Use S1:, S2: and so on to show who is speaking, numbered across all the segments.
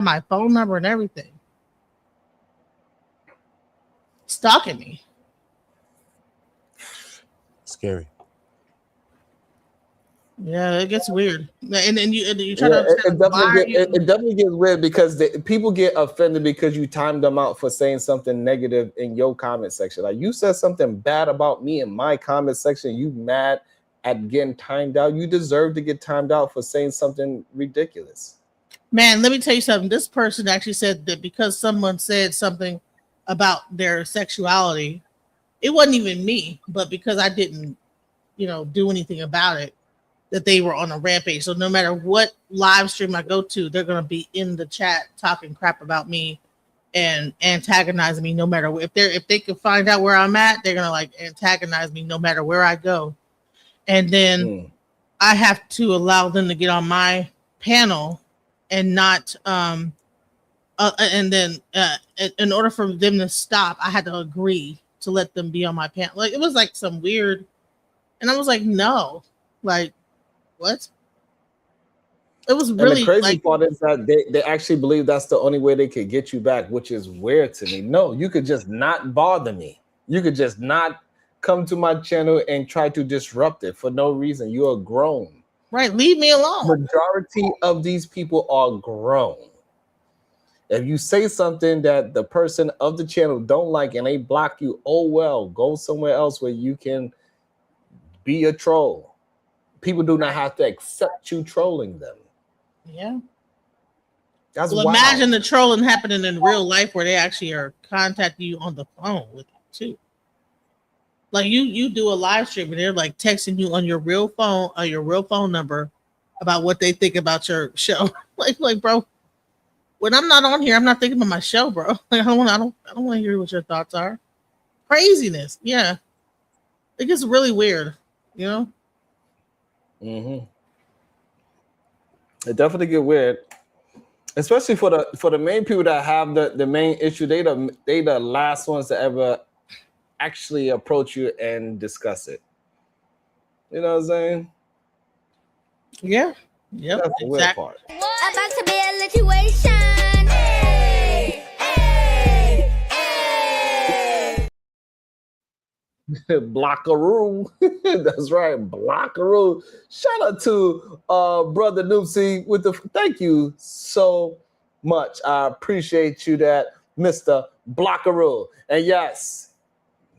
S1: my phone number and everything, stalking me.
S2: Scary.
S1: Yeah, it gets weird. And then you try to
S3: Yeah,
S1: understand why
S3: it definitely gets weird because people get offended because you timed them out for saying something negative in your comment section. Like you said something bad about me in my comment section, you mad at getting timed out. You deserve to get timed out for saying something ridiculous.
S1: Man, let me tell you something. This person actually said that because someone said something about their sexuality, it wasn't even me, but because I didn't, do anything about it, that they were on a rampage. So no matter what live stream I go to, they're gonna be in the chat talking crap about me and antagonizing me no matter if they can find out where I'm at, they're gonna like antagonize me no matter where I go. And then I have to allow them to get on my panel and not and then in order for them to stop, I had to agree to let them be on my panel. Like it was like some weird, and I was like, no, like what? It was really,
S3: and the crazy part is that they actually believe that's the only way they could get you back, which is weird to me. No, you could just not bother me. You could just not come to my channel and try to disrupt it for no reason. You are grown.
S1: Right, leave me alone.
S3: Majority of these people are grown. If you say something that the person of the channel don't like and they block you, oh well, go somewhere else where you can be a troll. People do not have to accept you trolling them.
S1: Yeah.
S3: That's
S1: well,
S3: wild.
S1: Imagine the trolling happening in real life where they actually are contacting you on the phone with you too. Like you do a live stream and they're like texting you on your real phone or your real phone number about what they think about your show. like bro, when I'm not on here, I'm not thinking about my show, bro. Like I don't want to hear what your thoughts are. Craziness. Yeah. It gets really weird, you know?
S3: Mm-hmm. It definitely get weird. Especially for the main people that have the main issue, they the last ones to ever actually approach you and discuss it. You know what I'm saying?
S1: Yeah. Yep.
S3: That's the weird part.
S4: About to be a situation. Hey, hey, hey.
S3: Blockaroo. That's right, Blockaroo. Shout out to brother Noopsy with the thank you so much. I appreciate you, that Mr. Blockaroo. And yes,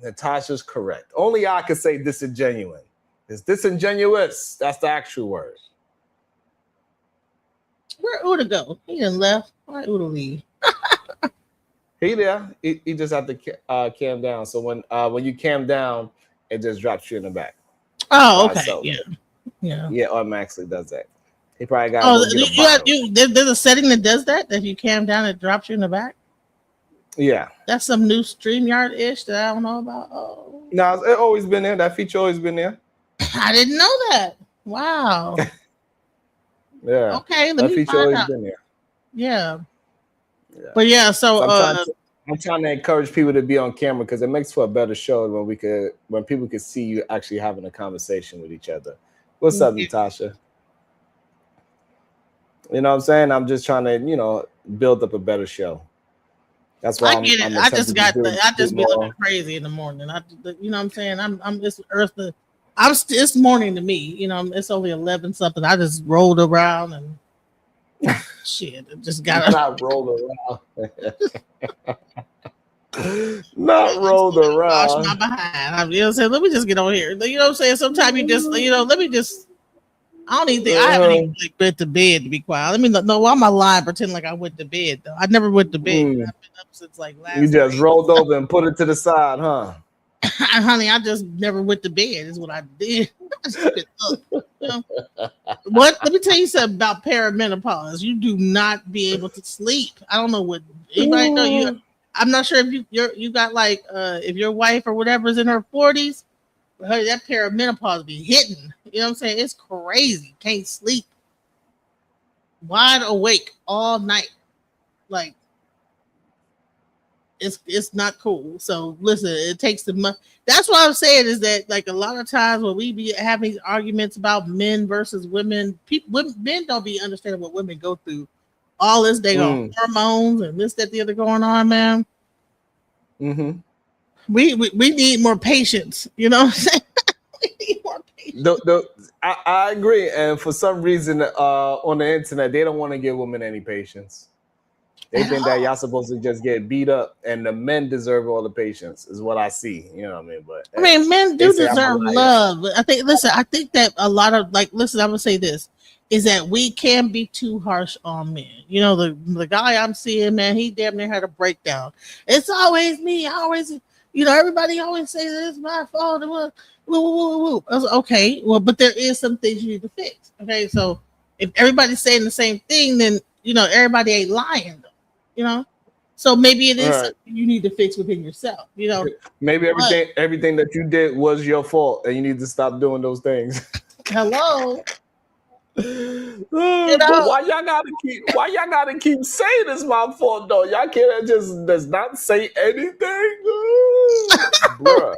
S3: Natasha's correct. Only I can say disingenuous. It's disingenuous. That's the actual word.
S1: Where Uda go? He done left. Why Uda leave?
S3: He there. He just have to cam down. So when you cam down, it just drops you in the back.
S1: Oh, okay. Yeah.
S3: Automatically does that. He probably got.
S1: There's a setting that does that. That if you cam down, it drops you in the back.
S3: Yeah.
S1: That's some new StreamYard ish that I don't know about. Oh.
S3: No, it's always been there. That feature always been there.
S1: I didn't know that. Wow.
S3: Yeah.
S1: Okay,
S3: that feature always been there.
S1: Yeah. But yeah, so
S3: I'm trying to encourage people to be on camera because it makes for a better show when people can see you actually having a conversation with each other. What's up, Natasha? You know what I'm saying? I'm just trying to, build up a better show. That's why
S1: I get it. I just be looking crazy in the morning. You know what I'm saying? It's morning to me. It's only 11 something. I just rolled around and shit. I just got
S3: not rolled around. Not rolled around.
S1: Wash my behind. You know what I'm saying? Let me just get on here. You know what I'm saying? Sometimes you just, let me just. I don't even think I haven't even went to bed, to be quiet. Let me know why am I lying? Pretend like I went to bed though. I never went to bed. I've been up since like last.
S3: You just rolled over and put it to the side, huh?
S1: Honey, I just never went to bed. Is what I did. What? Let me tell you something about perimenopause. You do not be able to sleep. I don't know what anybody know you. I'm not sure if you got like if your wife or whatever is in her 40s. That perimenopause be hitting. You know what I'm saying? It's crazy. Can't sleep. Wide awake all night. Like it's not cool. So listen, it takes the money. That's what I'm saying is that like a lot of times when we be having these arguments about men versus women, men don't be understanding what women go through all this they got hormones and this, that, the other going on, man.
S3: Mm-hmm.
S1: We need more patience, you know what I'm saying? We need more patience.
S3: I agree, and for some reason, on the internet, they don't want to give women any patience. They think that y'all supposed to just get beat up, and the men deserve all the patience. Is what I see. You know what I mean? But
S1: I mean, men do
S3: say I'm a
S1: deserve
S3: liar.
S1: love. But I think that a lot of I'm gonna say this is that we can be too harsh on men. You know, the guy I'm seeing, man, he damn near had a breakdown. It's always me. I always, you know, everybody always say that it's my fault. Woo, woo, woo, woo. I was like, okay, well, but there is some things you need to fix. Okay, so if everybody's saying the same thing, then you know everybody ain't lying. Though, you know, so maybe it is something you need to fix within yourself. You know,
S3: maybe everything that you did was your fault, and you need to stop doing those things.
S1: Hello.
S3: But why y'all gotta keep saying it's my fault though? Y'all can't just does not say anything, bruh.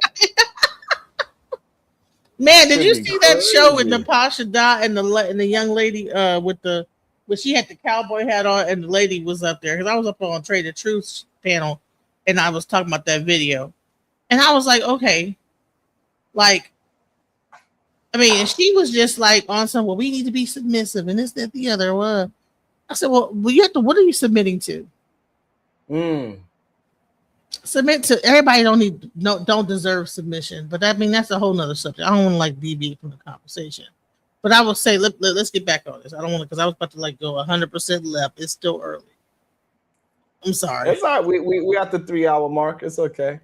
S1: Man, did you see that show with Natasha Dot and the young lady when she had the cowboy hat on and the lady was up there? Because I was up on Trade the Truth panel and I was talking about that video. And I was like, okay, like, I mean, and she was just like on some, well, we need to be submissive and this, that, the other. Well, I said, well, you have to, what are you submitting to? Submit to everybody. Don't deserve submission, but I mean that's a whole nother subject. I don't want to like deviate from the conversation, but I will say let's get back on this. I don't want to because I was about to like go 100% left. It's still early. I'm sorry.
S3: It's all right. We at the 3 hour mark. It's okay.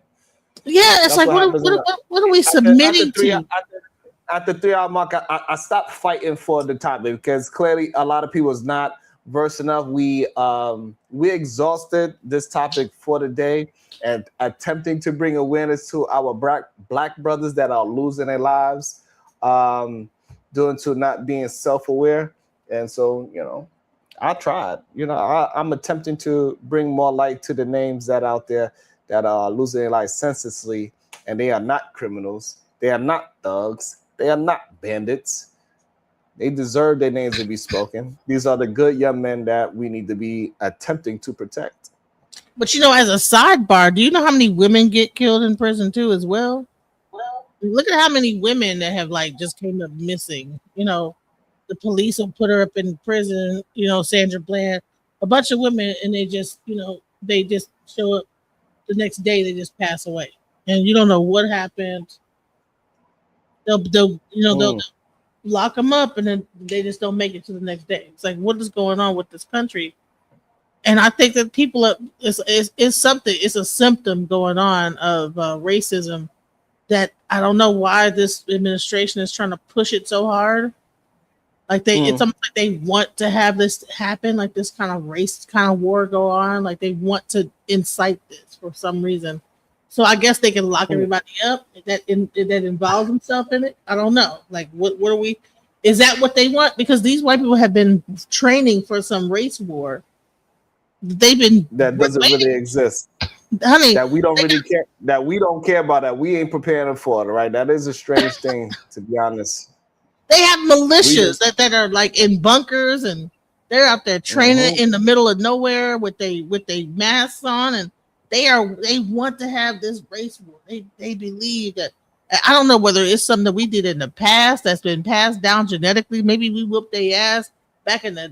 S1: Yeah, it's like what are we submitting to?
S3: At the 3 hour mark, I stopped fighting for the topic because clearly a lot of people is not versed enough. We exhausted this topic for the day and attempting to bring awareness to our black brothers that are losing their lives due to not being self-aware. And so, you know, I tried. You know, I'm attempting to bring more light to the names that out there that are losing their lives senselessly, and they are not criminals. They are not thugs. They are not bandits. They deserve their names to be spoken. These are the good young men that we need to be attempting to protect.
S1: But you know, as a sidebar, do you know how many women get killed in prison too as well? Look at how many women that have like just came up missing. You know, the police will put her up in prison, you know, Sandra Bland, a bunch of women, and they just, you know, they just show up the next day, they just pass away. And you don't know what happened. They'll lock them up and then they just don't make it to the next day. It's like, what is going on with this country? And I think that people it's something, it's a symptom going on of racism that I don't know why this administration is trying to push it so hard. Like it's almost like they want to have this happen, like this kind of race kind of war go on. Like they want to incite this for some reason. So I guess they can lock everybody up that involves themselves in it. I don't know. Like what are we? Is that what they want? Because these white people have been training for some race war. They've been
S3: that doesn't really exist.
S1: Honey,
S3: that we don't really care. That we don't care about. That we ain't preparing for it. Right? That is a strange thing, to be honest.
S1: They have militias that are like in bunkers and they're out there training in the middle of nowhere with they masks on, and they want to have this race war. They believe that. I don't know whether it's something that we did in the past that's been passed down genetically. Maybe we whooped their ass back in the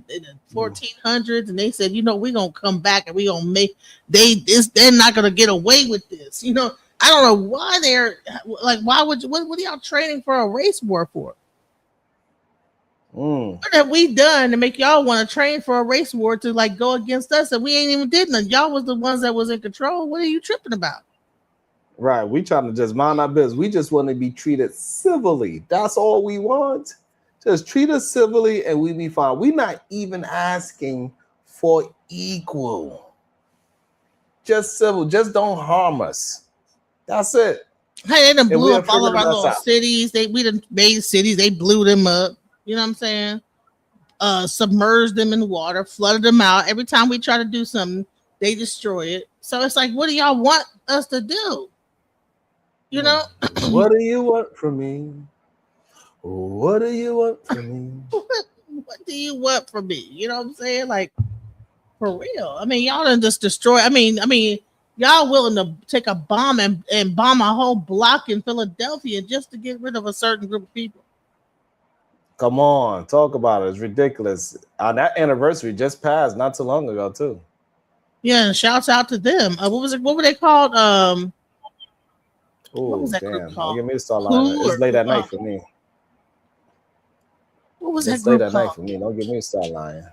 S1: 1400s, and they said, you know, we're gonna come back and we're gonna make they're not gonna get away with this. You know, I don't know why they're like, why would you, what are y'all training for a race war for? What have we done to make y'all want to train for a race war to like go against us? And we ain't even did nothing. Y'all was the ones that was in control. What are you tripping about?
S3: Right. We trying to just mind our business. We just want to be treated civilly. That's all we want. Just treat us civilly and we be fine. We're not even asking for equal. Just civil. Just don't harm us. That's it.
S1: Hey, they done blew up all of our little cities. We done made cities. They blew them up. You know what I'm saying? Submerged them in water, flooded them out. Every time we try to do something, they destroy it. So it's like, what do y'all want us to do? You know?
S3: What do you want from me? What do you want from me?
S1: What do you want from me? You know what I'm saying? Like, For real. I mean, y'all done just destroy. I mean, y'all willing to take a bomb and bomb a whole block in Philadelphia just to get rid of a certain group of people.
S3: Come on, talk about it. It's ridiculous. That anniversary just passed not too long ago, too.
S1: Yeah, and shouts out to them. What was it? What were they called? What was that group
S3: Don't
S1: called?
S3: get me to start lying.
S1: Who
S3: It's late at
S1: or-
S3: night for me.
S1: What was that
S3: It's late
S1: group
S3: at night
S1: called?
S3: for me. Don't get me to start lying.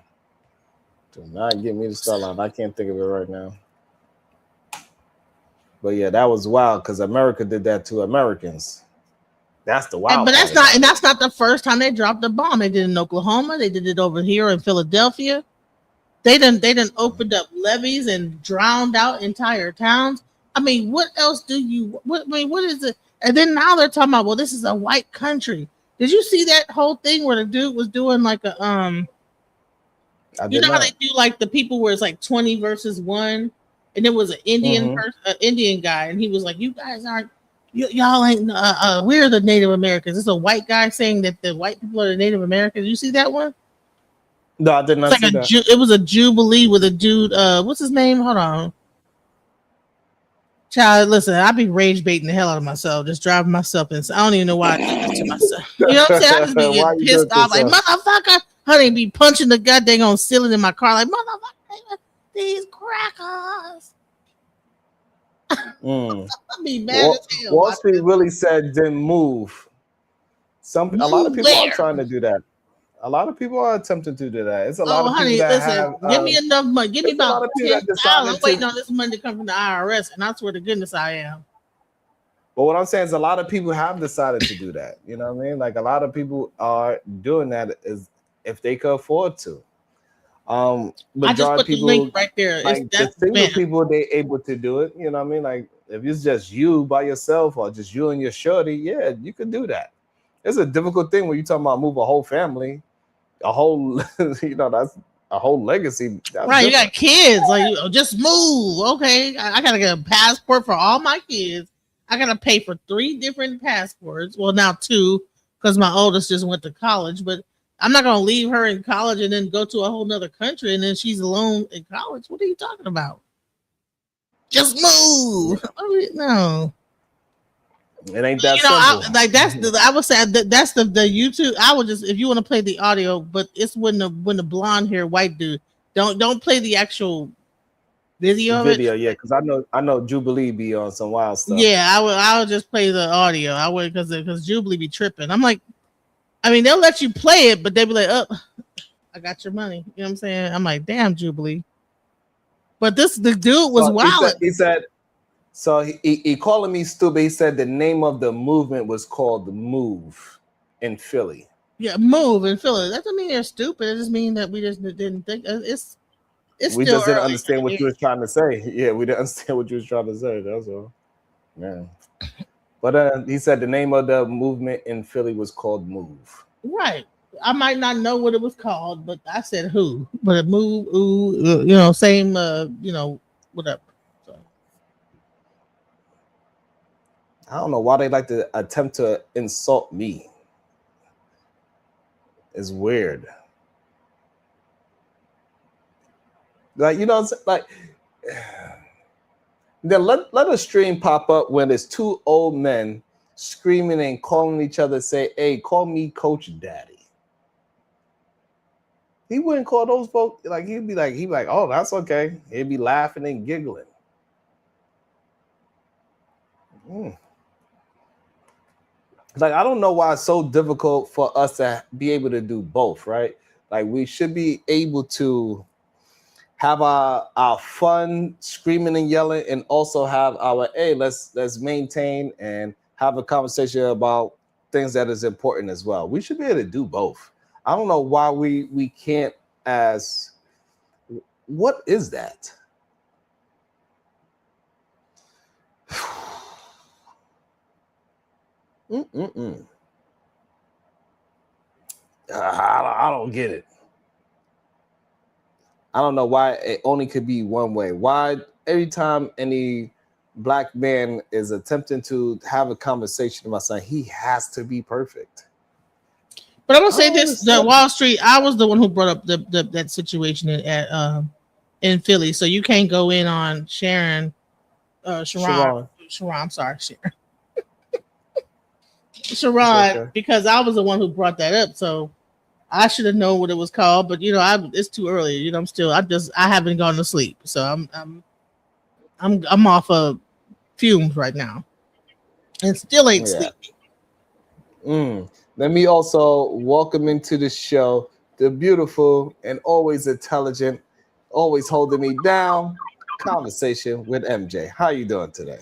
S3: Do not get me to start lying. I can't think of it right now. But yeah, that was wild because America did that to Americans. That's the wild.
S1: But that's
S3: part.
S1: not, and that's not the first time they dropped a bomb. They did it in Oklahoma. They did it over here in Philadelphia. They done opened up levees and drowned out entire towns. I mean, what else do you? What is it? And then now they're talking about, well, this is a white country. Did you see that whole thing where the dude was doing like a
S3: I
S1: you
S3: did
S1: know how
S3: not.
S1: they do like the people where it's like 20 versus 1, and it was an Indian
S3: Mhm.
S1: person, an Indian guy, and he was like, "You guys aren't, y'all ain't. We're the Native Americans." It's a white guy saying that the white people are the Native Americans. You see that one?
S3: No, I did not
S1: It's
S3: see
S1: like
S3: that.
S1: it was a jubilee with a dude. What's his name? Hold on. Child, listen, I be rage baiting the hell out of myself, just driving myself in. I don't even know why I do this to myself. You know what I'm saying? I just be
S3: Why
S1: getting
S3: you
S1: pissed
S3: do it
S1: off, like
S3: yourself?
S1: motherfucker. Honey, be punching the goddamn ceiling in my car, like motherfucker, these crackers.
S3: Mm.
S1: I be mad as hell.
S3: Wall Street really said didn't move. A lot of
S1: Move
S3: people
S1: where?
S3: are trying to do that. A lot of people are attempting to do that. It's a lot
S1: Oh,
S3: of
S1: honey,
S3: people that
S1: listen,
S3: have.
S1: give me enough money. Give me
S3: it's a lot
S1: about
S3: of people that
S1: 10,000. I'm
S3: decided
S1: waiting
S3: to-
S1: on this money to come from the IRS, and I swear to goodness I am.
S3: But what I'm saying is, a lot of people have decided to do that. You know what I mean? Like a lot of people are doing that is if they could afford to.
S1: I just
S3: Majority
S1: put the
S3: people,
S1: link right there.
S3: like the
S1: That's
S3: single
S1: bam.
S3: people, they able to do it. You know what I mean? Like if it's just you by yourself or just you and your shorty, yeah, you could do that. It's a difficult thing when you're talking about move a whole family, a whole, that's a whole legacy. That's
S1: Right, you
S3: different.
S1: got kids. Like, just move. Okay, I gotta get a passport for all my kids. I gotta pay for 3 different passports. Well, now 2, because my oldest just went to college. But I'm not gonna leave her in college and then go to a whole nother country and then she's alone in college. What are you talking about? Just move. No.
S3: It ain't that simple.
S1: I would say that's the YouTube. I would just, if you want to play the audio, but it's when the blonde hair white dude. Don't play the actual video of it.
S3: Yeah, because I know Jubilee be on some wild stuff.
S1: Yeah, I would just play the audio. I would, because Jubilee be tripping. I'm like, I mean, they'll let you play it, but they be like, "Oh, I got your money." You know what I'm saying? I'm like, "Damn, Jubilee." But the dude was wild.
S3: He said, so he calling me stupid. He said the name of the movement was called Move in Philly.
S1: Yeah, move and feel it. That doesn't mean they're stupid. It just means that we just didn't think it's.
S3: We
S1: still
S3: just didn't
S1: early.
S3: understand what you was trying to say. Yeah, we didn't understand what you was trying to say. That's all. Man. But he said the name of the movement in Philly was called Move.
S1: Right. I might not know what it was called, but I said who. But move, same, whatever. So.
S3: I don't know why they like to attempt to insult me. It's weird. Like, like then let a stream pop up when there's 2 old men screaming and calling each other, say, "Hey, call me Coach Daddy." He wouldn't call those folks, like he'd be like, "Oh, that's okay." He'd be laughing and giggling. Like, I don't know why it's so difficult for us to be able to do both, right? Like, we should be able to have our fun, screaming and yelling, and also have our, hey, let's maintain and have a conversation about things that is important as well. We should be able to do both. I don't know why we can't. As what is that? I don't get it. I don't know why it only could be one way. Why every time any black man is attempting to have a conversation about something, he has to be perfect.
S1: But I'm gonna say this: the Wall Street. I was the one who brought up that situation in in Philly, so you can't go in on Sharon, Sharon. I'm sorry, Sharon. Sharon,
S3: okay.
S1: because I was the one who brought that up, so I should have known what it was called. But it's too early. I haven't gone to sleep, so I'm off of fumes right now, and still ain't
S3: Yeah.
S1: sleeping.
S3: Let me also welcome into the show the beautiful and always intelligent, always holding me down, Conversation with MJ. How you doing today?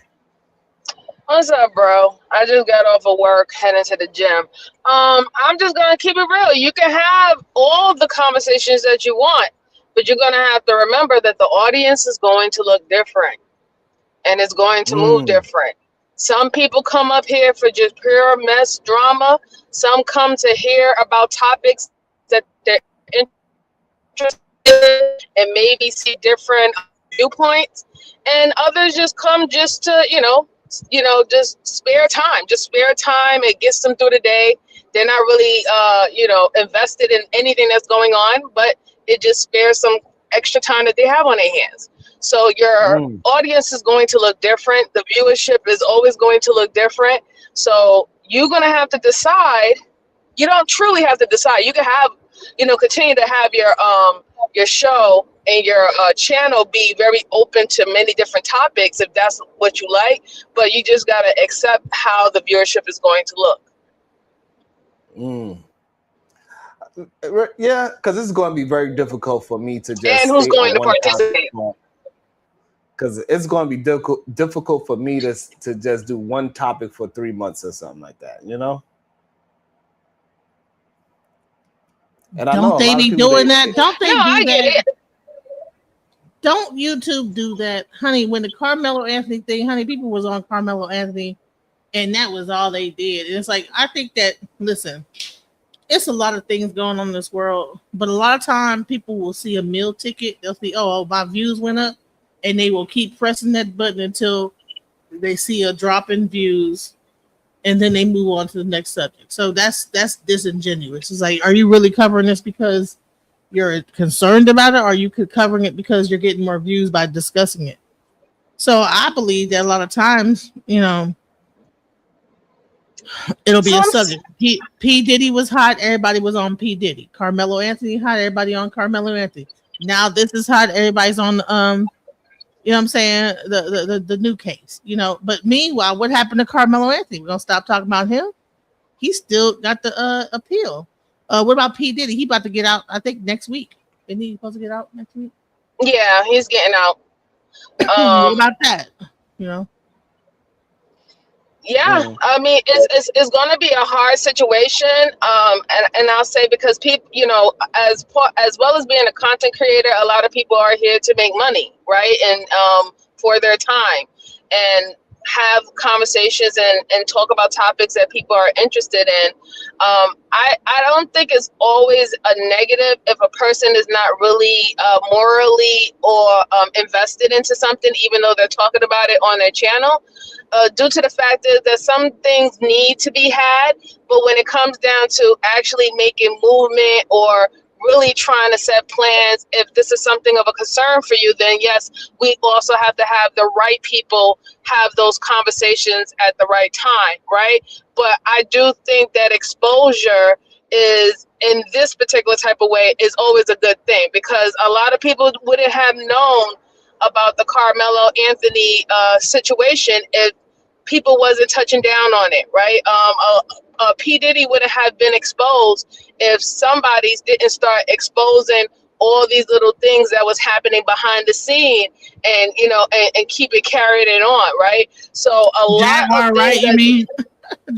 S2: What's up, bro? I just got off of work, heading to the gym. I'm just gonna keep it real. You can have all of the conversations that you want, but you're gonna have to remember that the audience is going to look different and it's going to move different. Some people come up here for just pure mess drama. Some come to hear about topics that they're interested in and maybe see different viewpoints, and others just come just to just spare time. It gets them through the day. They're not really invested in anything that's going on, but it just spares some extra time that they have on their hands. So your audience is going to look different. The viewership is always going to look different. So you're going to have to decide. You don't truly have to decide. You can have, continue to have your show and your channel be very open to many different topics if that's what you like, but you just got to accept how the viewership is going to look.
S3: Yeah, because it's going to be very difficult for me to just
S2: and who's going to participate?
S3: Because it's going to be difficult for me to just do one topic for 3 months or something like that, And
S1: Don't they be doing that? Don't they do
S2: I get
S1: that?
S2: it.
S1: Don't YouTube do that, honey? When the Carmelo Anthony thing, honey, people was on Carmelo Anthony, and that was all they did. And it's like, I think that, listen, it's a lot of things going on in this world, but a lot of time people will see a meal ticket. They'll see, oh, my views went up, and they will keep pressing that button until they see a drop in views, and then they move on to the next subject. So that's disingenuous. It's like, are you really covering this because you're concerned about it, or are you covering it because you're getting more views by discussing it? So I believe that a lot of times, it'll be a subject. P. Diddy was hot, everybody was on P. Diddy. Carmelo Anthony hot, everybody on Carmelo Anthony. Now this is hot, everybody's on you know what I'm saying, the new case. But meanwhile, what happened to Carmelo Anthony? We're gonna stop talking about him. He still got the appeal. What about P. Diddy? He about to get out, I think, next week. Isn't he supposed to get out next week?
S2: Yeah, he's getting out.
S1: What about that?
S2: Yeah, I mean, it's going to be a hard situation, and I'll say because people, as well as being a content creator, a lot of people are here to make money, right? And for their time, and have conversations and talk about topics that people are interested in. I don't think it's always a negative if a person is not really morally or invested into something, even though they're talking about it on their channel. Due to the fact that some things need to be had, but when it comes down to actually making movement or really trying to set plans, if this is something of a concern for you, then yes, we also have to have the right people have those conversations at the right time, right? But I do think that exposure is, in this particular type of way, is always a good thing, because a lot of people wouldn't have known about the Carmelo Anthony situation if people wasn't touching down on it, right? P. Diddy wouldn't have been exposed if somebody didn't start exposing all these little things that was happening behind the scene, and and keep it carried it on, right? So
S1: Jaguar, right? You mean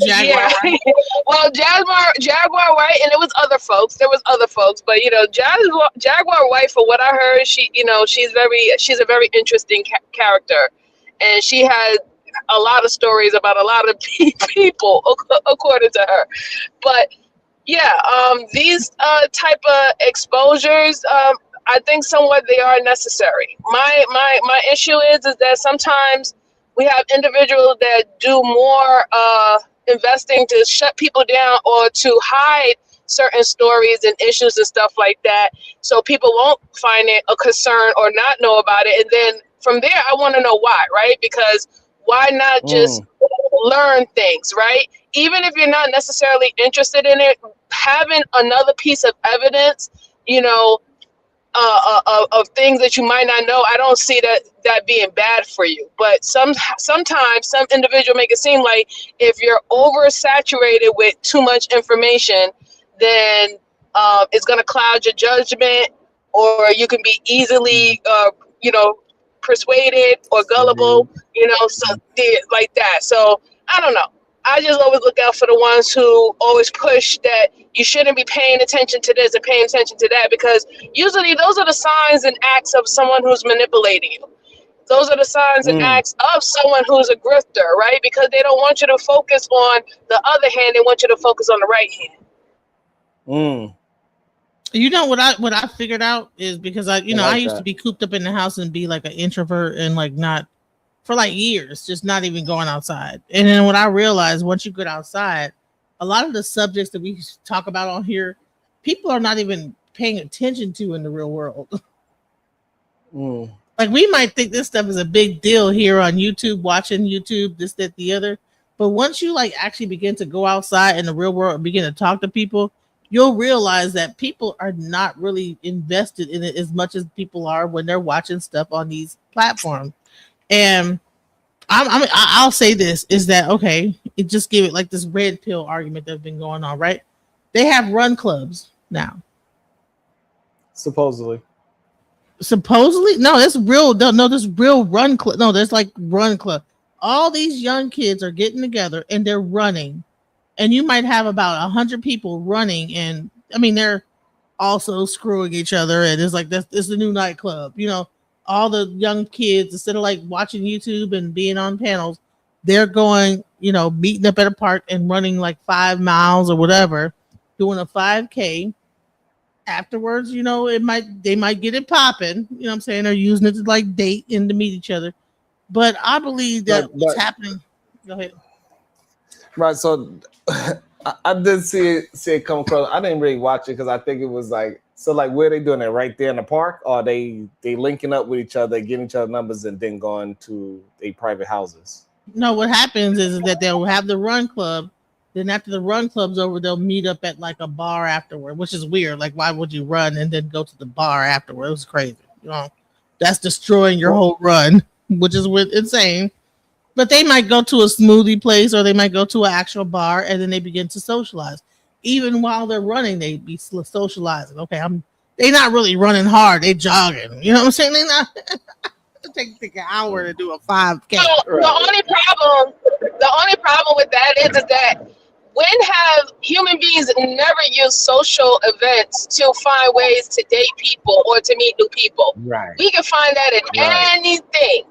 S1: Jaguar?
S2: Yeah. Right? Well, Jaguar, right? And it was other folks. There was other folks, but Jaguar White, for what I heard, she's a very interesting character, and she had a lot of stories about a lot of people, according to her. But yeah, these type of exposures, I think somewhat they are necessary. My issue is that sometimes we have individuals that do more investing to shut people down or to hide certain stories and issues and stuff like that, so people won't find it a concern or not know about it. And then from there, I want to know why, right? Because why not just learn things, right? Even if you're not necessarily interested in it, having another piece of evidence, you know, of things that you might not know, I don't see that being bad for you. But sometimes some individual make it seem like if you're oversaturated with too much information, then it's going to cloud your judgment, or you can be easily, you know, persuaded or gullible, you know, so like that. So I don't know. I just always look out for the ones who always push that you shouldn't be paying attention to this and paying attention to that, because usually those are the signs and acts of someone who's manipulating you. Those are the signs and acts of someone who's a grifter, right? Because they don't want you to focus on the other hand, they want you to focus on the right hand.
S1: You know what I figured out is, because I used to be cooped up in the house and be like an introvert and like not for like years, just not even going outside. And then what I realized, once you get outside, a lot of the subjects that we talk about on here, people are not even paying attention to in the real world. Like, we might think this stuff is a big deal here on YouTube, watching YouTube, this, that, the other. But once you like actually begin to go outside in the real world and begin to talk to people, you'll realize that people are not really invested in it as much as people are when they're watching stuff on these platforms. And I'll say this is that, okay, it just gave it like this red pill argument that's been going on, right? They have run clubs now.
S3: Supposedly,
S1: no, that's real. No, there's real run club. No, there's like run club. All these young kids are getting together and they're running, and you might have about 100 people running, and I mean they're also screwing each other, and it's like it's the new nightclub, you know. All the young kids, instead of like watching YouTube and being on panels, they're going, you know, meeting up at a park and running like 5 miles or whatever, doing a 5K. Afterwards, you know, they might get it popping, you know what I'm saying? They're using it to like date and to meet each other. But I believe that what's happening. Go ahead.
S3: Right. So I did see it come across. I didn't really watch it because I think it was like, so like, where are they doing it? Right there in the park? Or are they linking up with each other, getting each other numbers, and then going to their private houses?
S1: No, what happens is that they'll have the run club. Then after the run club's over, they'll meet up at like a bar afterward, which is weird. Like, why would you run and then go to the bar afterward? It was crazy. You know, that's destroying your whole run, which is insane. But they might go to a smoothie place, or they might go to an actual bar, and then they begin to socialize. Even while they're running, they be socializing. Okay, they're not really running hard. They jogging. You know what I'm saying? They not take an hour to do a 5K.
S2: So the only problem with that is that when have human beings never used social events to find ways to date people or to meet new people?
S3: Right.
S2: We can find that in anything.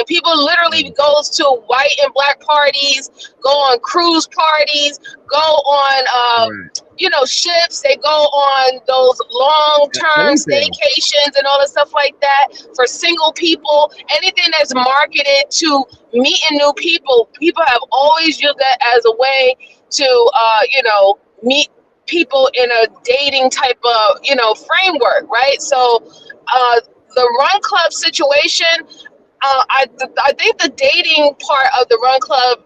S2: People literally goes to white and black parties, go on cruise parties, go on you know, ships. They go on those long-term staycations and all the stuff like that for single people. Anything that's marketed to meeting new people, people have always used that as a way to you know, meet people in a dating type of, you know, framework, right? So the run club situation, I think the dating part of the run club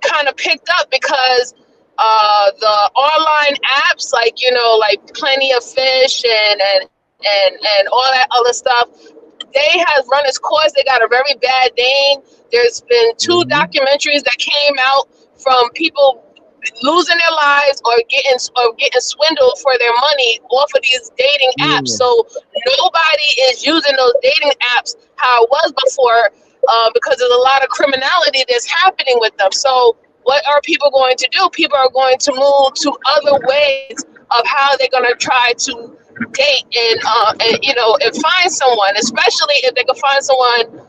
S2: kind of picked up because the online apps, like, you know, like Plenty of Fish and all that other stuff, they have run its course. They got a very bad name. There's been 2 documentaries that came out from people losing their lives or getting swindled for their money off of these dating apps. So nobody is using those dating apps how it was before, because there's a lot of criminality that's happening with them. So what are people going to do? People are going to move to other ways of how they're going to try to date and you know, and find someone, especially if they can find someone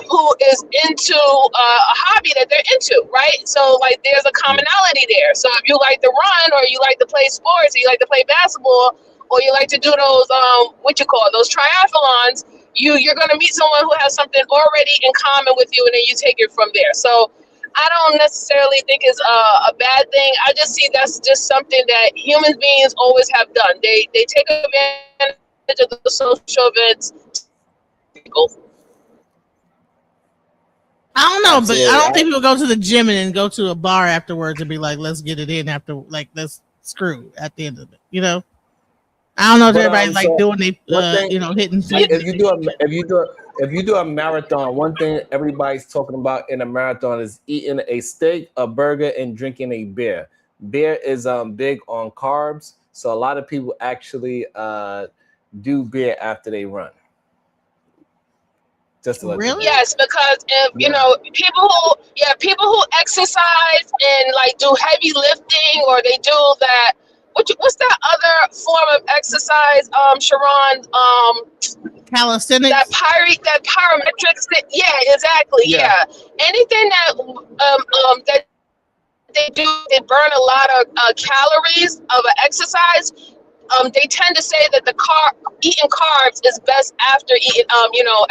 S2: who is into a hobby that they're into, right? So like, there's a commonality there. So if you like to run, or you like to play sports, or you like to play basketball, or you like to do those those triathlons, you're going to meet someone who has something already in common with you, and then you take it from there. So I don't necessarily think is a bad thing. I just see that's just something that human beings always have done. They take advantage of the social events.
S1: I don't know, but I
S3: Absolutely.
S1: don't think people go to the gym and then go to a bar afterwards and be like, let's get it in after, like, let's screw at the end of it. You know, I don't know if
S3: But,
S1: everybody's like
S3: so
S1: doing they,
S3: one thing-
S1: you know, hitting.
S3: Like, if you do a marathon, one thing everybody's talking about in a marathon is eating a steak, a burger, and drinking a beer. Beer is big on carbs, so a lot of people actually do beer after they run. Just to let you know.
S1: Really?
S2: Yes, because if you
S3: Yeah.
S2: know people who exercise and like do heavy lifting, or they do that. What's that other form of exercise, Sharon?
S1: Calisthenics.
S2: That parametrics. Yeah, exactly.
S3: Yeah.
S2: Yeah. Anything that they do, they burn a lot of calories of an exercise. They tend to say that eating carbs is best after eating,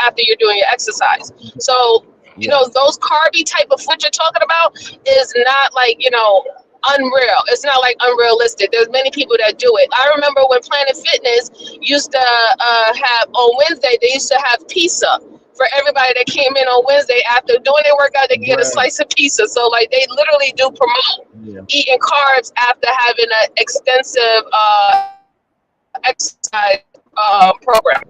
S2: after you're doing your exercise. So, those carby type of food you're talking about is not like, unreal. It's not like unrealistic. There's many people that do it. I remember when Planet Fitness used to have on Wednesday, they used to have pizza for everybody that came in on Wednesday after doing their workout. They could get a
S3: Right.
S2: slice of pizza. So like they literally do promote eating carbs after having an extensive exercise program.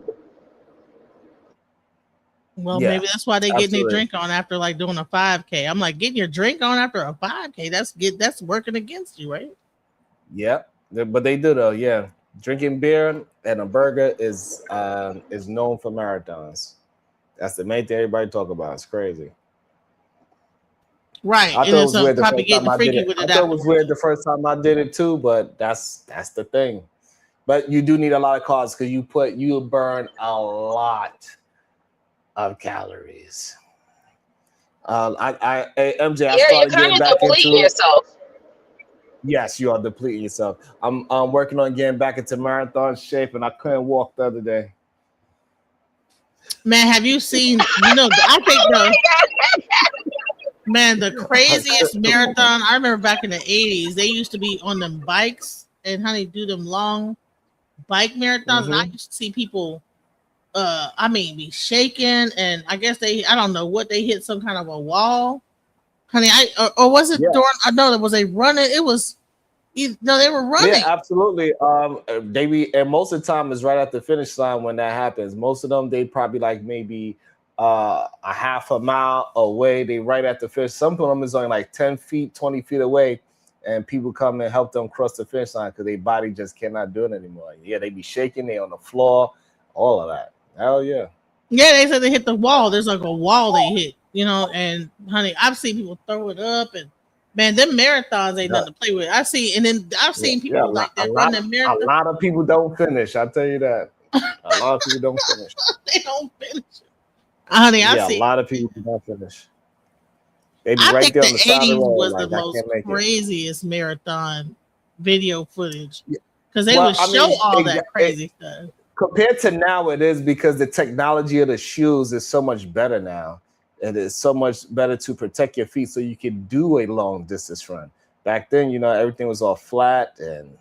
S1: Well,
S3: Yeah,
S1: maybe that's why they getting their
S3: absolutely.
S1: drink on after like doing a 5K. I'm like, getting your drink on after a 5K. That's working against you, right?
S3: Yeah, but they do though. Yeah, drinking beer and a burger is known for marathons. That's the main thing everybody talk about. It's crazy.
S1: Right.
S3: I
S1: And
S3: thought it
S1: it's
S3: was weird the
S1: probably
S3: first time
S1: getting
S3: I did
S1: freaky
S3: it.
S1: with
S3: I
S1: it
S3: thought it was
S1: afterwards.
S3: weird the first time I did it too, but that's the thing. But you do need a lot of carbs because you burn a lot of calories. MJ, I
S2: You're
S3: started
S2: kind
S3: getting
S2: of
S3: back
S2: depleting
S3: into.
S2: yourself.
S3: Yes, you are depleting yourself. I'm working on getting back into marathon shape, and I couldn't walk the other day.
S1: Man, have you seen, I think the craziest marathon, I remember back in the 80s, they used to be on them bikes and do them long bike marathons. And I used to see people, be shaking, and I guess I don't know what, they hit some kind of a wall. Or was it during, I know there was a running, they were running.
S3: Yeah, absolutely. And most of the time is right at the finish line when that happens. Most of them, they probably like maybe a half a mile away. They right at the finish. Some of them is only like 10 feet, 20 feet away, and people come and help them cross the finish line because their body just cannot do it anymore. Yeah, they be shaking, they on the floor, all of that. Hell yeah.
S1: Yeah, they said they hit the wall. There's like a wall they hit, and honey, I've seen people throw it up, and man, them marathons ain't nothing to play with. I've seen people like that run the marathon.
S3: A lot of people don't finish. I'll tell you that. A lot of people don't finish.
S1: They don't finish. Honey,
S3: a lot of people don't finish. They be
S1: I
S3: right
S1: think
S3: there
S1: the
S3: on the side
S1: 80s
S3: of the road.
S1: was
S3: Like,
S1: the
S3: I
S1: most
S3: can't make it.
S1: craziest marathon video footage because they
S3: Well,
S1: would
S3: I
S1: show
S3: mean,
S1: all that crazy stuff.
S3: Compared to now, it is because the technology of the shoes is so much better now. It is so much better to protect your feet so you can do a long distance run. Back then, everything was all flat and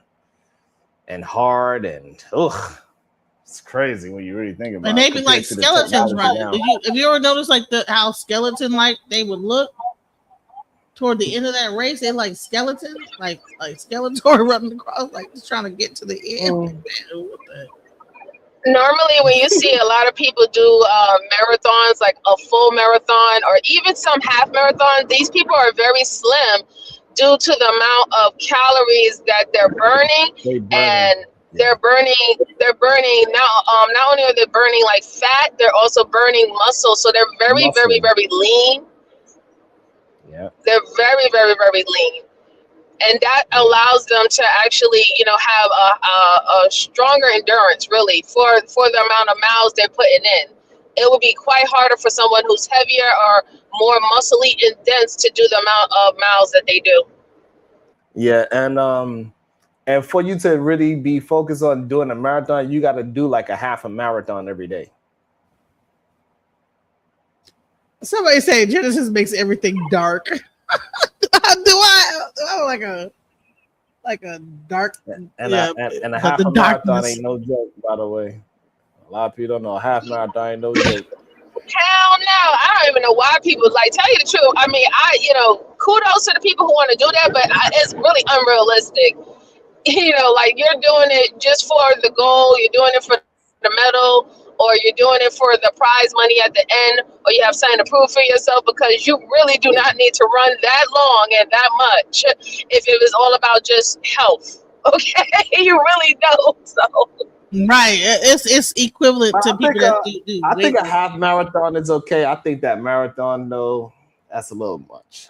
S3: hard and it's crazy when you really think about it.
S1: And they be like skeletons running. Have you ever noticed like how skeleton like they would look toward the end of that race? They're like skeletons, like Skeletor running across, like just trying to get to the end. Like, man, what the?
S2: Normally, when you see a lot of people do marathons, like a full marathon or even some half marathon, these people are very slim due to the amount of calories that they're burning, and they're burning now. Not only are they burning like fat, they're also burning muscle, so they're very, very, very lean.
S3: Yeah, they're
S2: very, very, very lean. And that allows them to actually, have a stronger endurance, really, for the amount of miles they're putting in. It would be quite harder for someone who's heavier or more muscly and dense to do the amount of miles that they do.
S3: Yeah, and for you to really be focused on doing a marathon, you got to do like a half a marathon every day.
S1: Somebody say Genesis makes everything dark. like a dark.
S3: And
S1: Yeah,
S3: and a
S1: but
S3: half
S1: the
S3: a marathon
S1: darkness.
S3: ain't no joke, by the way. A lot of people don't know a half marathon ain't no joke.
S2: Hell no. I don't even know why people like tell you the truth. I mean, kudos to the people who want to do that, but it's really unrealistic. Like you're doing it just for the goal, you're doing it for the medal, or you're doing it for the prize money at the end, or you have something to prove for yourself because you really do not need to run that long and that much if it was all about just health. Okay, you really don't. So
S1: Right. It's equivalent
S3: But
S1: to people that do
S3: I think
S1: weight.
S3: a half marathon is okay. I think that marathon though, that's a little much.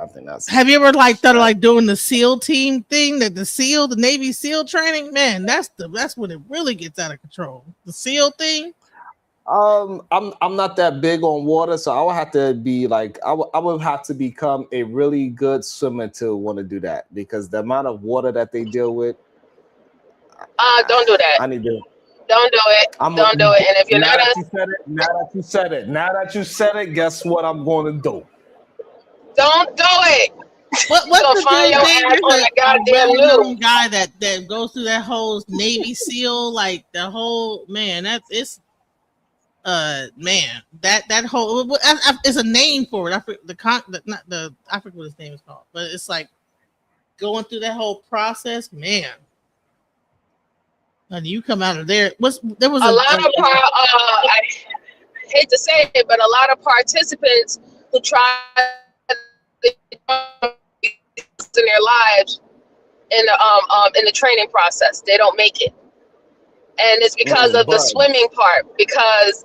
S3: I think that's.
S1: Have you ever like thought of like doing the SEAL team thing? That the Navy SEAL training, man, that's when it really gets out of control. The SEAL thing.
S3: I'm not that big on water, so I would have to be like I would have to become a really good swimmer to want to do that because the amount of water that they deal with.
S2: don't do that.
S3: I need to.
S2: Don't do it. Don't do it. And if you're
S3: now
S2: not
S3: that you said it, guess what I'm going to do?
S2: don't do it.
S1: What's
S2: You'll
S1: the
S2: find
S1: dude's
S2: your
S1: name?
S2: ass on
S1: There's
S2: the
S1: a
S2: goddamn
S1: well-known
S2: news.
S1: guy that goes through that whole Navy SEAL, like the whole man. Man, that whole it's a name for it. I forget what his name is called, but it's like going through that whole process, man. And you come out of there. There was
S2: A lot of I hate to say it, but a lot of participants who try in their lives in the training process, they don't make it, and it's because of the swimming part. Because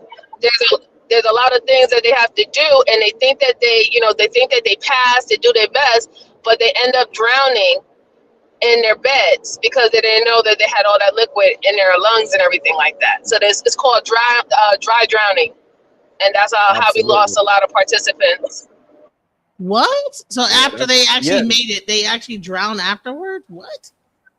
S2: there's a lot of things that they have to do, and they think that they pass, they do their best, but they end up drowning in their beds because they didn't know that they had all that liquid in their lungs and everything like that. So it's called dry drowning, and that's how we lost a lot of participants.
S1: What? So after they actually made it, they actually drown afterward? What?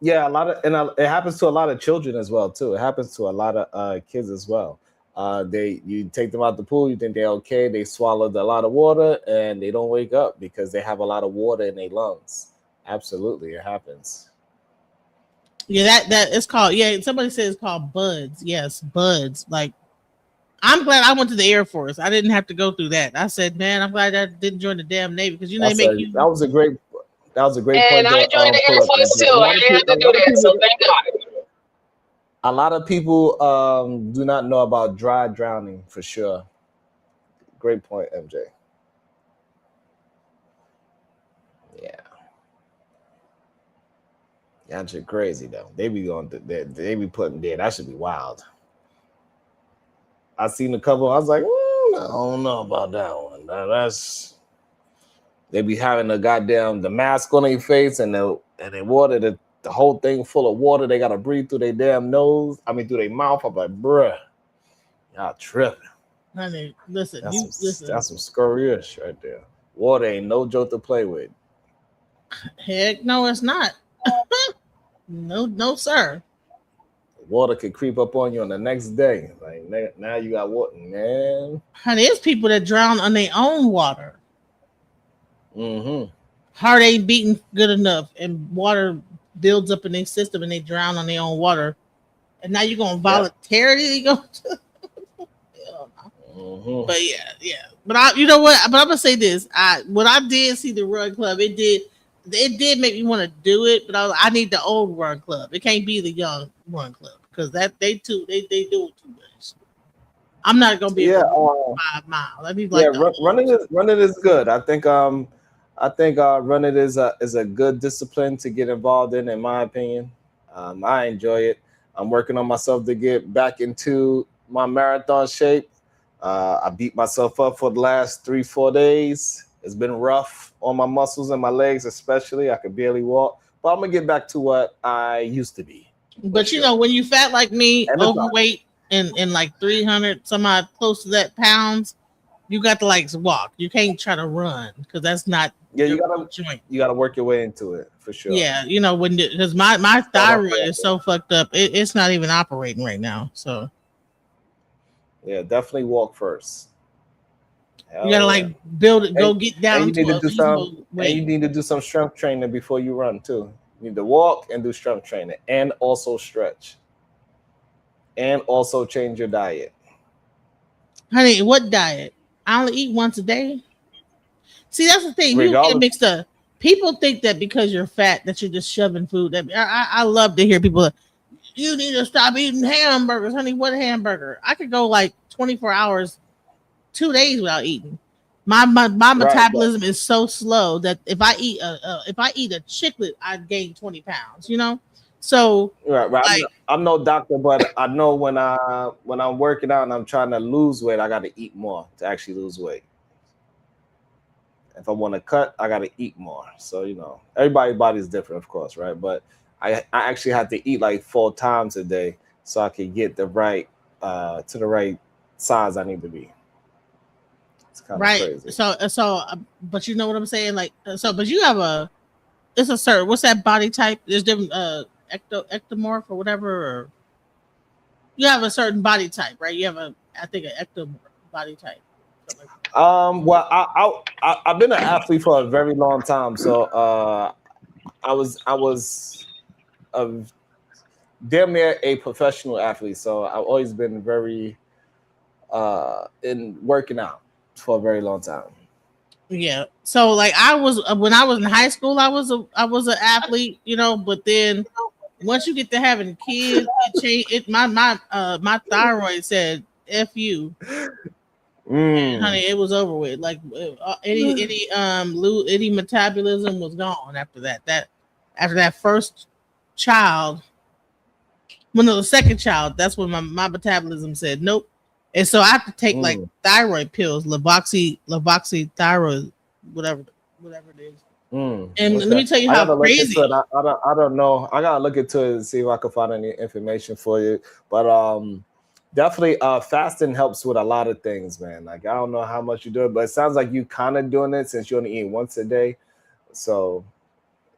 S3: Yeah, it happens to a lot of children as well too. It happens to a lot of kids as well. You take them out the pool, you think they're okay, they swallowed a lot of water and they don't wake up because they have a lot of water in their lungs. Absolutely, it happens.
S1: Yeah, that it's called. Yeah, somebody said it's called buds. Yes, buds. Like, I'm glad I went to the Air Force. I didn't have to go through that. I said, man, I'm glad I didn't join the damn Navy because they make you.
S3: That was a great
S2: And
S3: point.
S2: I joined the Air Force too. I didn't have to do that, so thank God.
S3: A lot of people do not know about dry drowning for sure. Great point, MJ. Yeah. Y'all shit crazy though. They be putting there. That should be wild. I seen a couple. I was like, I don't know about that one. They be having the mask on their face and they water the whole thing full of water. They gotta breathe through their damn nose. I mean through their mouth. I'm like, bruh, y'all tripping.
S1: Honey, listen.
S3: That's some scurry-ish right there. Water ain't no joke to play with.
S1: Heck no, it's not. No, sir.
S3: Water could creep up on you on the next day. Like now you got water, man.
S1: Honey, there's people that drown on their own water.
S3: Mm-hmm.
S1: Heart ain't beating good enough, and water builds up in their system, and they drown on their own water. And now you're gonna voluntarily go.
S3: Mm-hmm.
S1: But yeah. But you know what? But I'm gonna say this. When I did see the Run Club, it did make me want to do it. But I need the old Run Club. It can't be the young Run Club because they do it too much. I'm not gonna be 5 miles. I mean, like
S3: running is good. I think running is a good discipline to get involved in my opinion. I enjoy it. I'm working on myself to get back into my marathon shape. I beat myself up for the last 3-4 days. It's been rough on my muscles and my legs, especially. I could barely walk, but I'm gonna get back to what I used to be.
S1: But you know, when you fat like me, overweight and like 300 some odd close to that pounds, you got to like walk. You can't try to run because that's not.
S3: Yeah, you gotta work your way into it for sure.
S1: Yeah, you know because my thyroid is so fucked up, it's not even operating right now. So
S3: yeah, definitely walk first.
S1: You gotta like build it, go get down
S3: and you
S1: to
S3: need to
S1: a
S3: do some,
S1: reasonable
S3: and you
S1: weight.
S3: need to do some strength training before you run too. You need to walk and do strength training, and also stretch, and also change your diet.
S1: Honey, what diet? I only eat once a day. See, that's the thing. You get
S3: Regardless,
S1: mixed up. People think that because you're fat that you're just shoving food. I love to hear people. You need to stop eating hamburgers, honey. What hamburger? I could go like 24 hours, 2 days without eating. My
S3: right? But
S1: metabolism is so slow that if I eat a chiclet, I gain 20 pounds. You know, so
S3: right.
S1: like
S3: I'm no doctor, but I know when I'm working out and I'm trying to lose weight, I got to eat more to actually lose weight. If I want to cut, I got to eat more. So everybody's body is different, of course, right? But I actually have to eat like 4 times a day so I can get the right to the right size I need to be. It's kind of
S1: right.
S3: crazy.
S1: But you know what I'm saying? Like, but you have it's a certain, what's that body type? There's different, ectomorph or whatever, or you have a certain body type, right? You have I think an ectomorph body type. Something like
S3: Well, I've been an athlete for a very long time, so I was a damn near a professional athlete. So I've always been very in working out for a very long time.
S1: yeah. So like I was when I was in high school, I was an athlete, but then once you get to having kids, it changed. My thyroid said "F you." Honey, it was over with. Like any metabolism was gone after that. After that first child, the second child, that's when my metabolism said nope. And so I have to take like thyroid pills, Levoxy thyroid, whatever it is. And let me tell you how crazy.
S3: I don't know. I gotta look into it and see if I can find any information for you. But definitely fasting helps with a lot of things, man. Like I don't know how much you do it, but it sounds like you kind of doing it since you only eat once a day. So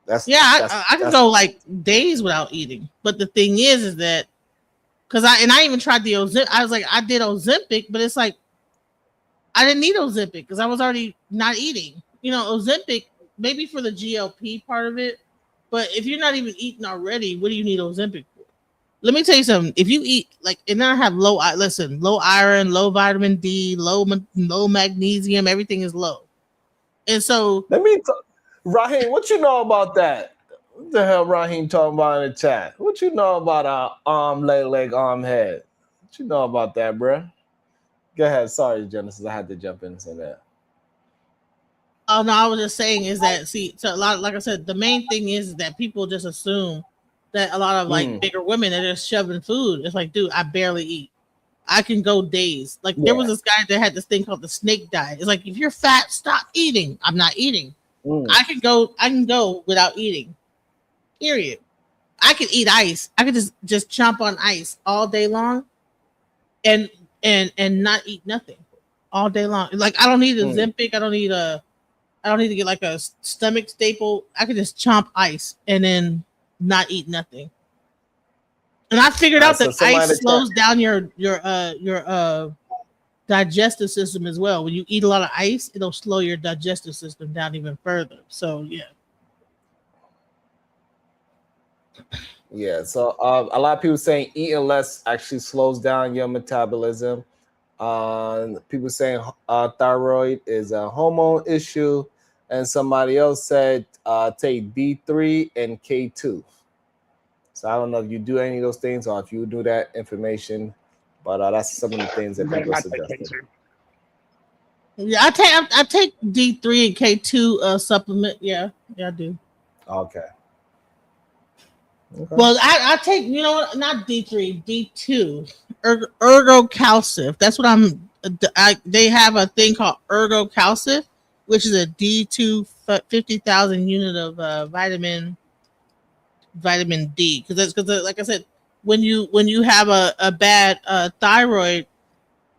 S1: I can go like days without eating. But the thing is that because I even tried the Ozempic. I was like, I did Ozempic, but it's like I didn't need Ozempic because I was already not eating. Ozempic maybe for the GLP part of it, but if you're not even eating already, what do you need Ozempic for? Let me tell you something. If you eat and then I have low iron, low vitamin D, low magnesium, everything is low. And so
S3: Raheem, what you know about that? What the hell Raheem talking about in the chat? What you know about our arm, leg, arm, head? What you know about that, bruh? Go ahead. Sorry, Genesis. I had to jump in and say that.
S1: Oh no, I was just saying is that so a lot, like I said, the main thing is that people just assume that a lot of like bigger women are just shoving food. It's like, dude, I barely eat. I can go days. Like there was this guy that had this thing called the snake diet. It's like if you're fat, stop eating. I'm not eating. I can go without eating. Period. I can eat ice. I could just chomp on ice all day long, and not eat nothing all day long. Like I don't need a Ozempic. I don't need to get like a stomach staple. I could just chomp ice and then not eat nothing. And I figured out that ice slows down your digestive system as well. When you eat a lot of ice, it'll slow your digestive system down even further. So yeah.
S3: Yeah, so a lot of people saying eating less actually slows down your metabolism. People saying thyroid is a hormone issue, and somebody else said take D3 and K2. So I don't know if you do any of those things or if you do that information, but that's some of the things that people suggest.
S1: Yeah, I take D3 and K2 supplement. Yeah, I do.
S3: Okay.
S1: Well, I take, not D3, D2, ergocalcif. That's what they have a thing called ergocalcif, which is a D2 50,000 unit of vitamin D. Because like I said, when you have a bad thyroid,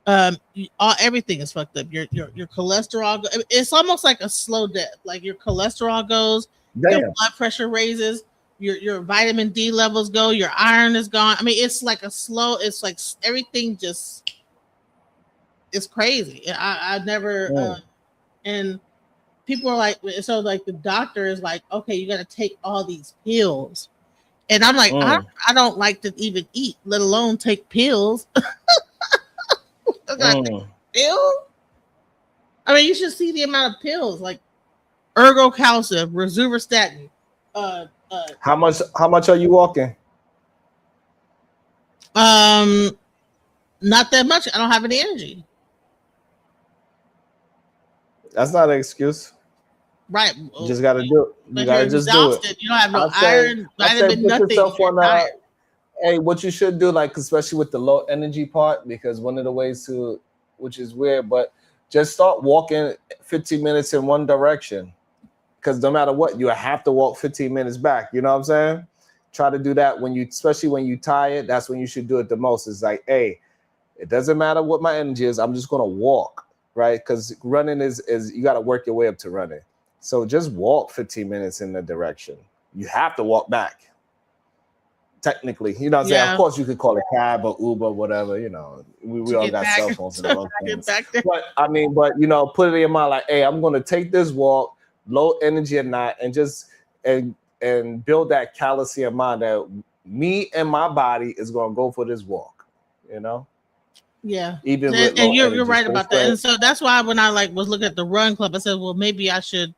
S1: everything is fucked up. Your cholesterol, it's almost like a slow death. Like your cholesterol goes, your blood pressure raises. Your vitamin D levels go, your iron is gone. I mean, it's like it's like everything just It's crazy. I never and people are like, so like the doctor is like, okay, you got to take all these pills, and I'm like, I don't like to even eat, let alone take pills. I gotta take pills. I mean, you should see the amount of pills like ergocalcium, rosuvastatin.
S3: How much are you walking?
S1: Not that much. I don't have any energy.
S3: That's not an excuse.
S1: Right.
S3: You just got to do it. You got to just do it.
S1: You don't have no iron, vitamin, nothing.
S3: Hey, what you should do, like, especially with the low energy part, because one of the ways to, which is weird, but just start walking 15 minutes in one direction. Because no matter what, you have to walk 15 minutes back. You know what I'm saying? Try to do that when you, especially when you tired, that's when you should do it the most. It's like, hey, it doesn't matter what my energy is. I'm just going to walk, right? Because running is you got to work your way up to running. So just walk 15 minutes in the direction. You have to walk back. Technically, you know what I'm saying? Of course, you could call it cab or Uber, whatever, you know. We all got cell phones and all things. But I mean, you know, put it in your mind like, hey, I'm going to take this walk, low energy at night, and just and build that callousy in mind that me and my body is going to go for this walk, you know?
S1: Yeah.
S3: Even
S1: and you're right about that. And so that's why when I like was looking at the run club, I said, well, maybe I should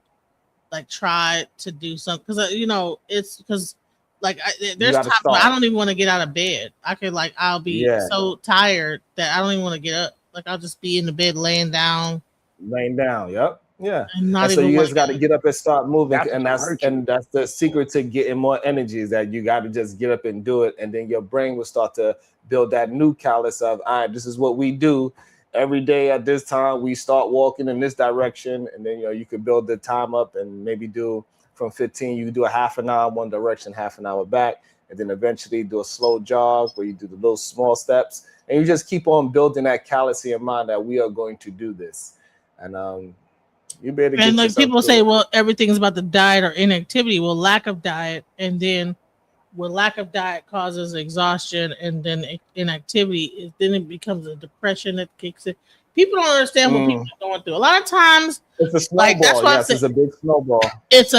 S1: like try to do something because you know it's because like there's times where I don't even want to get out of bed. I could like I'll be so tired that I don't even want to get up. Like I'll just be in the bed laying down.
S3: Yep. Yeah.
S1: And
S3: so you just got to get up and start moving, and that's the secret to getting more energy is that you got to just get up and do it, and then your brain will start to build that new callus of, all right, this is what we do every day at this time. We start walking in this direction, and then you know you can build the time up and maybe do from 15. You can do a half an hour one direction, half an hour back, and then eventually do a slow jog where you do the little small steps, and you just keep on building that callus in your mind that we are going to do this, and you better get
S1: like people say, well, everything's about the diet or inactivity. Well, lack of diet, and then lack of diet causes exhaustion, and then inactivity, then it becomes a depression that kicks in. People don't understand what people are going through. A lot of times,
S3: it's a snowball. Like, that's why it's a big snowball.
S1: It's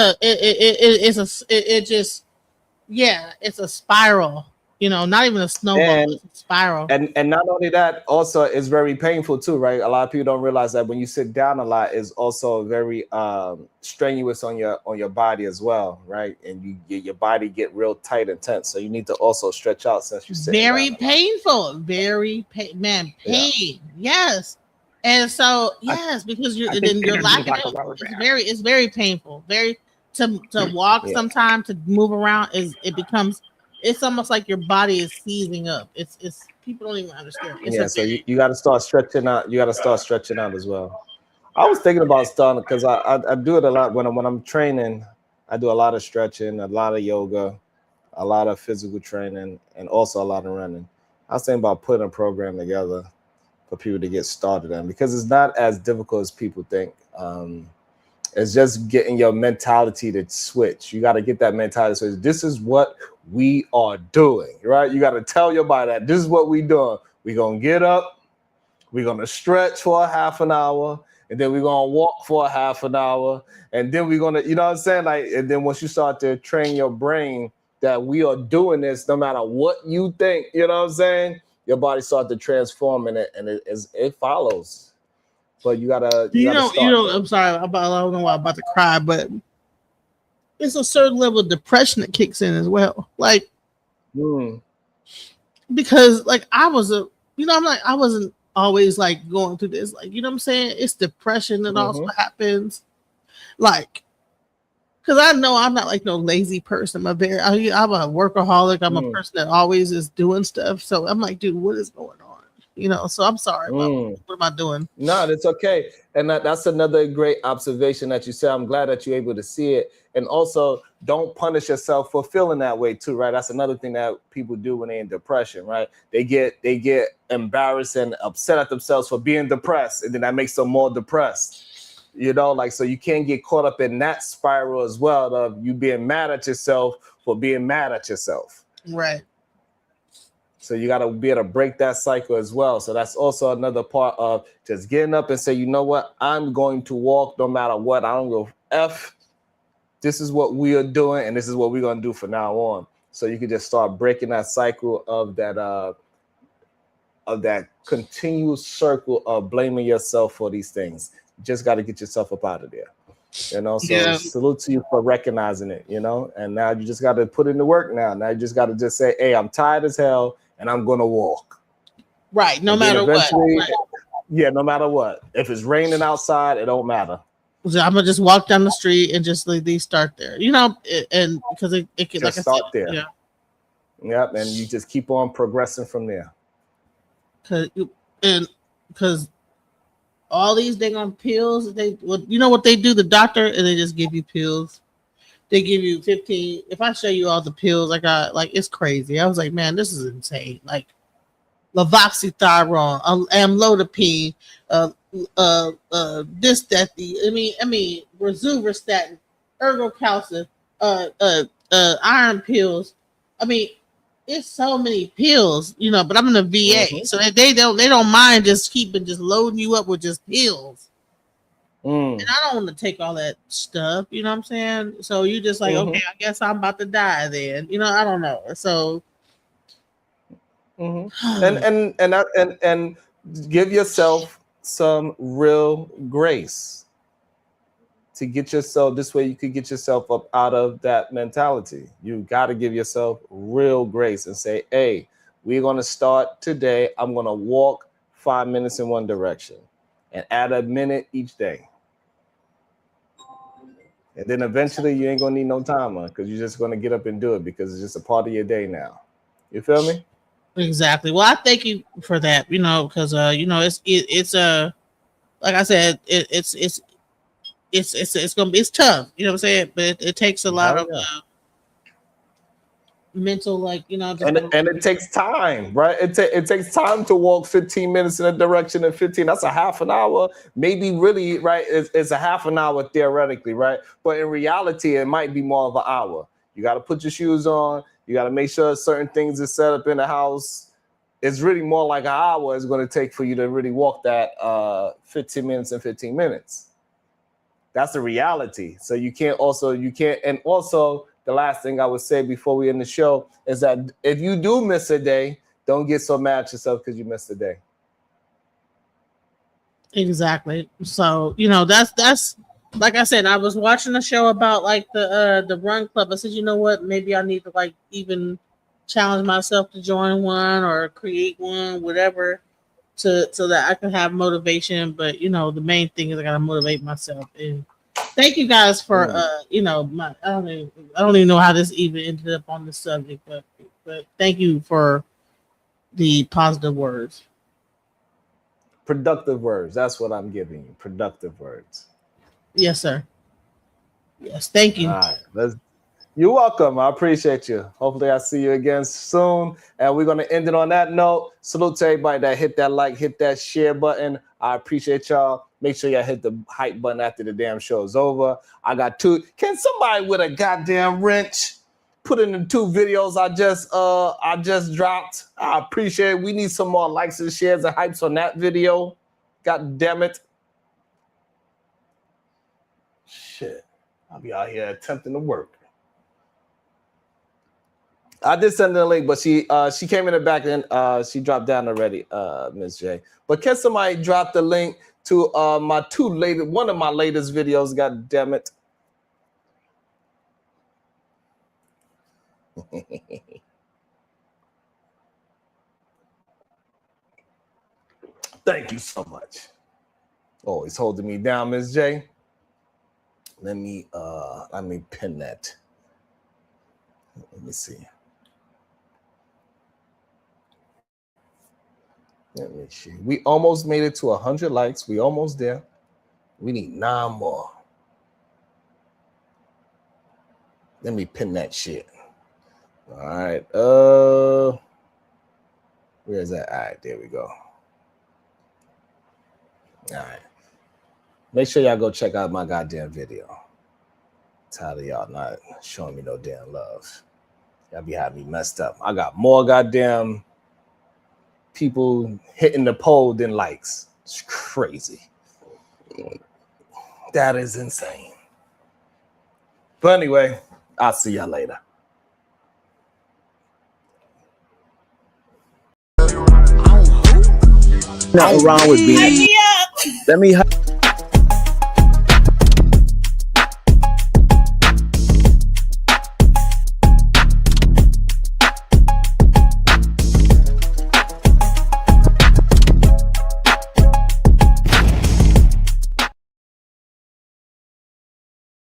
S1: a spiral. You know, not even a snowball, it's a spiral.
S3: And not only that, also it's very painful too, right? A lot of people don't realize that when you sit down a lot, is also very strenuous on your body as well, right? And your body get real tight and tense, so you need to also stretch out since you sit.
S1: Very painful, pain. Yes, and so because you're lacking it. It's very painful. Very to walk sometimes, to move around it's almost like your body is seizing up. It's people don't even understand.
S3: So you got to start stretching out. You got to start stretching out as well. I was thinking about starting because I do it a lot when I'm training. I do a lot of stretching, a lot of yoga, a lot of physical training, and also a lot of running. I was thinking about putting a program together for people to get started on because it's not as difficult as people think. It's just getting your mentality to switch. You got to get that mentality. So this is what we are doing, right? You got to tell your body that this is what we're doing. We're going to get up. We're going to stretch for a half an hour. And then we're going to walk for a half an hour. And then we're going to, you know what I'm saying? Like, and then once you start to train your brain that we are doing this, no matter what you think, you know what I'm saying? Your body starts to transform and it follows. But you gotta.
S1: I'm sorry. I don't know why I'm about to cry, but it's a certain level of depression that kicks in as well. Like, because like I wasn't always like going through this. Like, you know what I'm saying? It's depression that also happens. Like, because I know I'm not like no lazy person. I'm a workaholic. I'm a person that always is doing stuff. So I'm like, dude, what is going on? You know, so I'm sorry. What am I doing?
S3: No, it's okay. And that's another great observation that you said. I'm glad that you're able to see it. And also, don't punish yourself for feeling that way too, right? That's another thing that people do when they're in depression, right? They get embarrassed and upset at themselves for being depressed, and then that makes them more depressed. You know, like, so you can't get caught up in that spiral as well of you being mad at yourself for being mad at yourself.
S1: Right.
S3: So you got to be able to break that cycle as well. So that's also another part of just getting up and say, you know what, I'm going to walk no matter what. I don't go F. This is what we are doing, and this is what we're going to do from now on. So you can just start breaking that cycle of that continuous circle of blaming yourself for these things. You just got to get yourself up out of there. You know, so salute to you for recognizing it, you know, and now you just got to put in the work now. Now you just got to just say, hey, I'm tired as hell and I'm going to walk.
S1: Right. No
S3: and
S1: matter what. Right.
S3: Yeah, no matter what. If it's raining outside, it don't matter.
S1: So I'm going to just walk down the street and just like these start there, you know, and because it can
S3: just
S1: like
S3: start
S1: I said,
S3: there.
S1: Yeah.
S3: Yep. And you just keep on progressing from there.
S1: Because all these dang on pills, you know what they do, the doctor, and they just give you pills. They give you 15. If I show you all the pills I got, like, it's crazy. I was like, man, this is insane. Like lavoxithiron, amlodipine, this, that, I mean, rosuvastatin, ergocalcin, iron pills. I mean, it's so many pills, you know, but I'm in a VA, so they don't mind just loading you up with just pills. And I don't want to take all that stuff, you know what I'm saying? So you just like, okay, I guess I'm about to die then, you know, I don't know. So
S3: and give yourself some real grace to get yourself, this way you could get yourself up out of that mentality. You got to give yourself real grace and say, hey, we're going to start today. I'm going to walk 5 minutes in one direction and add a minute each day. And then eventually you ain't going to need no timer because you're just going to get up and do it because it's just a part of your day now. You feel me?
S1: Exactly. Well, I thank you for that, you know, because, you know, it's like I said, it's tough, you know what I'm saying? But it takes a lot of mental, like, you know,
S3: and it takes time, right? It takes time to walk 15 minutes in a direction and 15. That's a half an hour, maybe really, right? It's a half an hour theoretically, right? But in reality, it might be more of an hour. You got to put your shoes on. You got to make sure certain things are set up in the house. It's really more like an hour is going to take for you to really walk that 15 minutes and 15 minutes. That's the reality. So you can't, and also the last thing I would say before we end the show is that if you do miss a day, don't get so mad at yourself because you missed a day.
S1: Exactly. So, you know, that's like I said, I was watching a show about like the run club. I said, you know what, maybe I need to like even challenge myself to join one or create one, whatever, so that I can have motivation. But you know, the main thing is I gotta motivate myself. And thank you guys for you know, I don't even know how this even ended up on the subject, but thank you for the positive words.
S3: Productive words. That's what I'm giving you. Productive words.
S1: Yes, sir. Yes, thank you.
S3: All right, you're welcome. I appreciate you. Hopefully I see you again soon. And we're going to end it on that note. Salute to everybody that hit that like, hit that share button. I appreciate y'all. Make sure y'all hit the hype button after the damn show is over. I got two. Can somebody with a goddamn wrench put in the 2 videos I just dropped? I appreciate it. We need some more likes and shares and hypes on that video. God damn it. Shit. I'll be out here attempting to work. I did send her a link, but she came in the back and she dropped down already, Ms. J. But can somebody drop the link to one of my latest videos? God damn it. Thank you so much. Oh, he's holding me down, Ms. J. Let me pin that. Let me see. Let me see. We almost made it to 100 likes. We almost there. We need 9 more. Let me pin that shit. All right. Where's that? All right, there we go. All right. Make sure y'all go check out my goddamn video. Tired of y'all not showing me no damn love. Y'all be having me messed up. I got more goddamn people hitting the poll than likes. It's crazy. That is insane. But anyway, I'll see y'all later.
S5: Nothing wrong with being.
S1: Hype me up.
S5: Let me